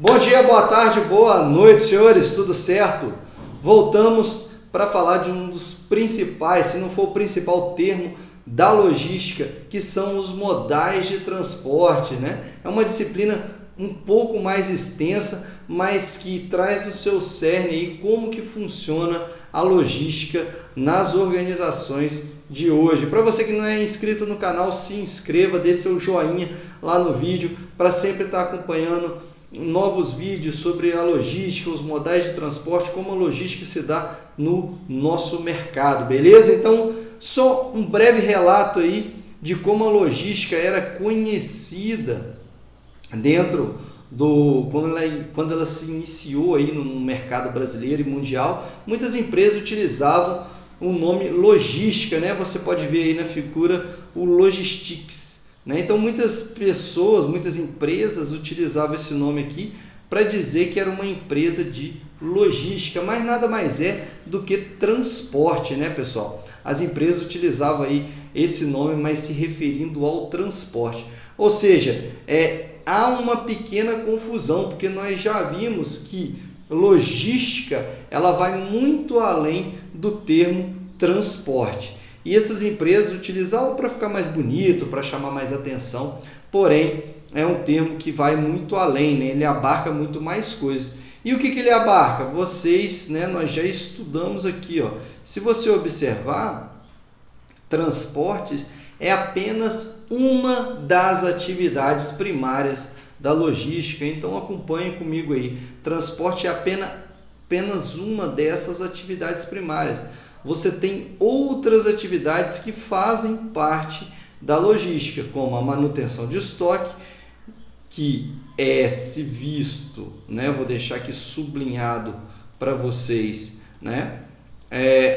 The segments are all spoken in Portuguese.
Bom dia, boa tarde, boa noite, senhores, tudo certo? Voltamos para falar de um dos principais, se não for o principal termo da logística, que são os modais de transporte, né? É uma disciplina um pouco mais extensa, mas que traz no seu cerne aí como que funciona a logística nas organizações de hoje. Para você que não é inscrito no canal, se inscreva, dê seu joinha lá no vídeo para sempre estar acompanhando novos vídeos sobre a logística, os modais de transporte, como a logística se dá no nosso mercado, beleza? Então, só um breve relato aí de como a logística era conhecida dentro do quando ela se iniciou aí no mercado brasileiro e mundial. Muitas empresas utilizavam o nome logística, né? Você pode ver aí na figura o logistics, né? Então muitas pessoas, muitas empresas utilizavam esse nome aqui para dizer que era uma empresa de logística, mas nada mais é do que transporte, né, pessoal? As empresas utilizavam aí esse nome, mas se referindo ao transporte. Ou seja, há uma pequena confusão, porque nós já vimos que logística ela vai muito além do termo transporte. E essas empresas utilizavam para ficar mais bonito, para chamar mais atenção, porém é um termo que vai muito além, né? Ele abarca muito mais coisas. E o que ele abarca? Vocês, né, nós já estudamos aqui, ó. Se você observar, transportes é apenas uma das atividades primárias da logística, então acompanhe comigo aí. Transporte é apenas uma dessas atividades primárias. Você tem outras atividades que fazem parte da logística, como a manutenção de estoque, que é se visto, né? Vou deixar aqui sublinhado para vocês, né?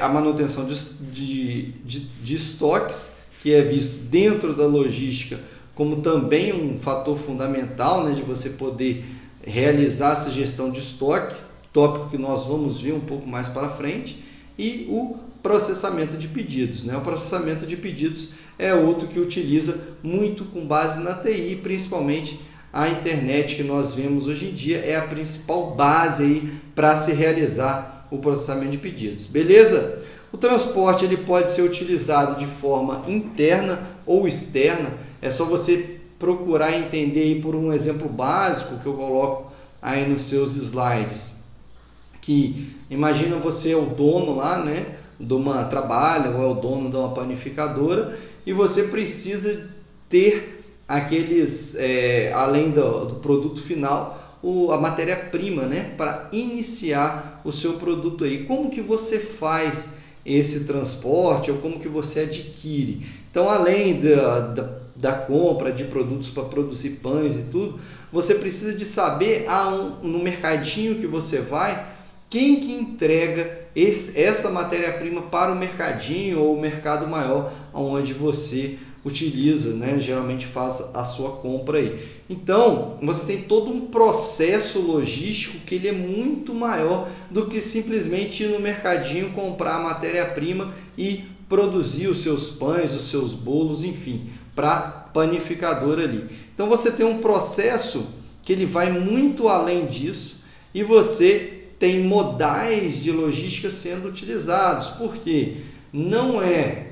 A manutenção de estoques, que é visto dentro da logística como também um fator fundamental, né, de você poder realizar essa gestão de estoque, tópico que nós vamos ver um pouco mais para frente, e o processamento de pedidos, né? O processamento de pedidos é outro que utiliza muito com base na TI, principalmente a internet que nós vemos hoje em dia é a principal base aí para se realizar o processamento de pedidos, beleza? O transporte ele pode ser utilizado de forma interna ou externa. É só você procurar entender aí por um exemplo básico que eu coloco aí nos seus slides. Que imagina você é o dono lá, né, de uma trabalha ou é o dono de uma panificadora e você precisa ter aqueles, além do produto final, a matéria-prima, né, para iniciar o seu produto aí. Como que você faz esse transporte ou como que você adquire? Então, além da compra de produtos para produzir pães e tudo, você precisa de saber no mercadinho que você vai, quem que entrega essa matéria-prima para o mercadinho ou o mercado maior, onde você utiliza, né? Geralmente faz a sua compra aí. Então, você tem todo um processo logístico que ele é muito maior do que simplesmente ir no mercadinho, comprar a matéria-prima e produzir os seus pães, os seus bolos, enfim, para panificadora ali. Então, você tem um processo que ele vai muito além disso e você tem modais de logística sendo utilizados. Por quê? Não é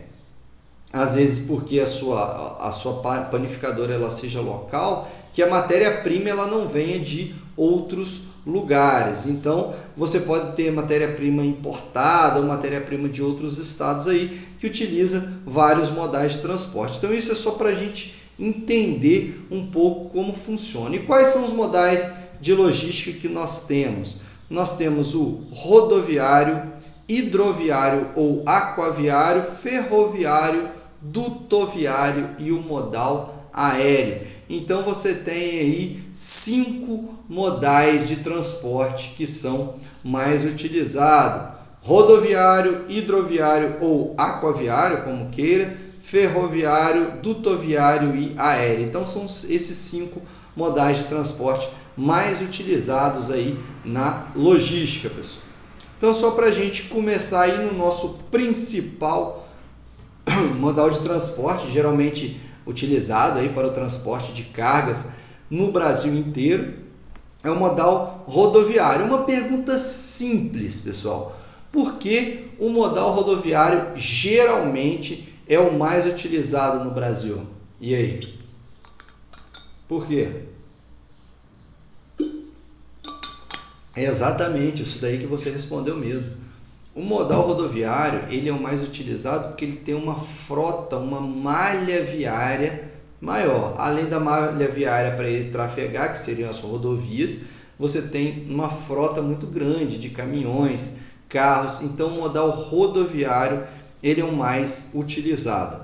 às vezes porque a sua panificadora ela seja local, que a matéria-prima ela não venha de outros lugares. Então, você pode ter matéria-prima importada ou matéria-prima de outros estados aí, que utiliza vários modais de transporte. Então, isso é só para a gente entender um pouco como funciona. E quais são os modais de logística que nós temos? Nós temos o rodoviário, hidroviário ou aquaviário, ferroviário, dutoviário e o modal aéreo. Então você tem aí 5 modais de transporte que são mais utilizados: rodoviário, hidroviário ou aquaviário, como queira, ferroviário, dutoviário e aéreo. Então são esses 5 modais de transporte mais utilizados aí na logística, pessoal. Então, só para a gente começar aí no nosso principal modal de transporte, geralmente utilizado aí para o transporte de cargas no Brasil inteiro, é o modal rodoviário. Uma pergunta simples, pessoal. Por que o modal rodoviário geralmente é o mais utilizado no Brasil? E aí? Por quê? É exatamente isso daí que você respondeu mesmo. O modal rodoviário, ele é o mais utilizado porque ele tem uma frota, uma malha viária maior. Além da malha viária para ele trafegar, que seriam as rodovias, você tem uma frota muito grande de caminhões, carros. Então o modal rodoviário, ele é o mais utilizado,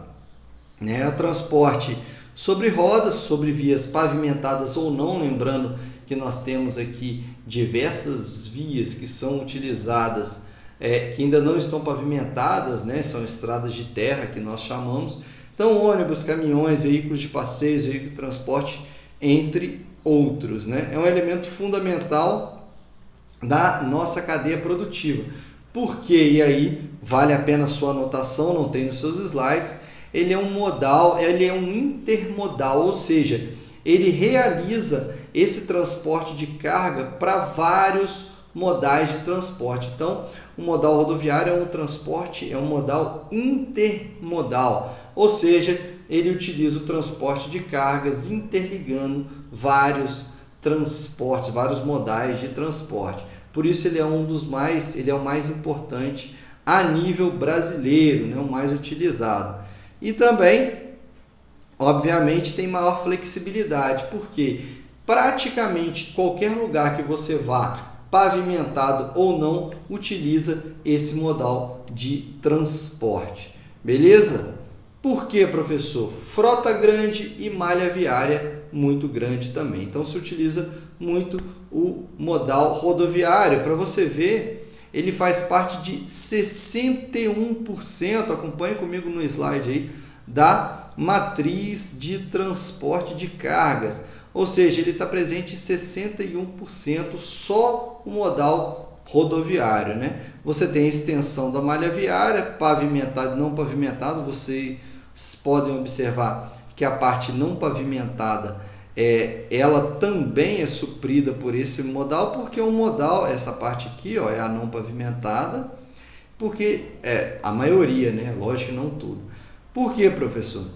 né? O transporte sobre rodas, sobre vias pavimentadas ou não, lembrando que nós temos aqui diversas vias que são utilizadas, que ainda não estão pavimentadas, né? São estradas de terra que nós chamamos. Então, ônibus, caminhões, veículos de passeios, veículos de transporte, entre outros, né? É um elemento fundamental da nossa cadeia produtiva. Por quê? E aí, vale a pena a sua anotação, não tem nos seus slides. Ele é um modal, ele é um intermodal, ou seja, ele realiza esse transporte de carga para vários modais de transporte. Então, o modal rodoviário é um transporte, é um modal intermodal, ou seja, ele utiliza o transporte de cargas interligando vários transportes, vários modais de transporte. Por isso ele é ele é o mais importante a nível brasileiro, né? O mais utilizado. E também, obviamente, tem maior flexibilidade, porque praticamente qualquer lugar que você vá, pavimentado ou não, utiliza esse modal de transporte. Beleza? Por quê, professor? Frota grande e malha viária muito grande também. Então se utiliza muito o modal rodoviário. Para você ver, ele faz parte de 61%, acompanhe comigo no slide aí, da matriz de transporte de cargas. Ou seja, ele está presente em 61%, só o modal rodoviário, né? Você tem a extensão da malha viária, pavimentado e não pavimentado. Vocês podem observar que a parte não pavimentada, ela também é suprida por esse modal, porque o modal, essa parte aqui, ó, é a não pavimentada, porque a maioria, né? Lógico que não tudo. Por quê, professor?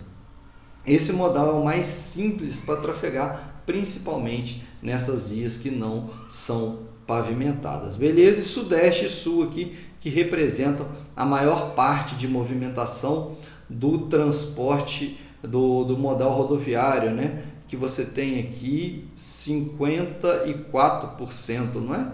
Esse modal é o mais simples para trafegar, principalmente nessas vias que não são pavimentadas. Beleza? E Sudeste e Sul aqui, que representam a maior parte de movimentação do transporte do modal rodoviário, né? Que você tem aqui 54%, não é?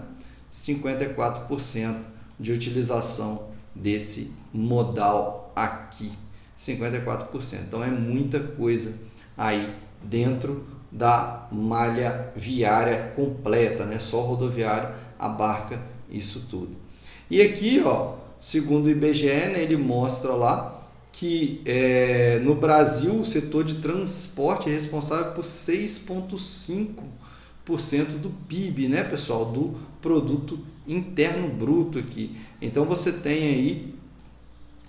54% de utilização desse modal aqui. 54%. Então é muita coisa aí dentro da malha viária completa, né? Só rodoviário abarca isso tudo. E aqui, ó, segundo o IBGE, né, ele mostra lá que no Brasil o setor de transporte é responsável por 6,5% do PIB, né, pessoal, do produto interno bruto aqui. Então você tem aí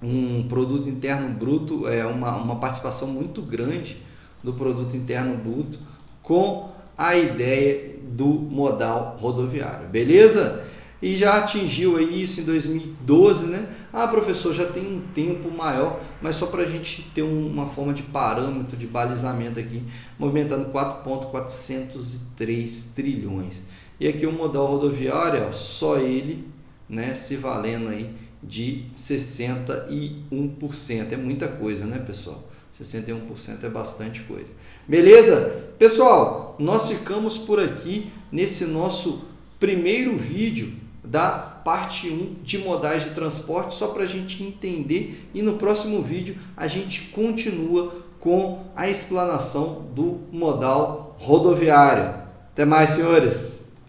um produto interno bruto, uma participação muito grande do produto interno bruto com a ideia do modal rodoviário, beleza? E já atingiu aí isso em 2012, né? Ah, professor, já tem um tempo maior, mas só para a gente ter uma forma de parâmetro, de balizamento aqui, movimentando 4,403 trilhões. E aqui o modal rodoviário, ó, só ele, né, se valendo aí de 61%. É muita coisa, né, pessoal? 61% é bastante coisa. Beleza? Pessoal, nós ficamos por aqui nesse nosso primeiro vídeo da parte 1 de modais de transporte, só para a gente entender, e no próximo vídeo a gente continua com a explanação do modal rodoviário. Até mais, senhores!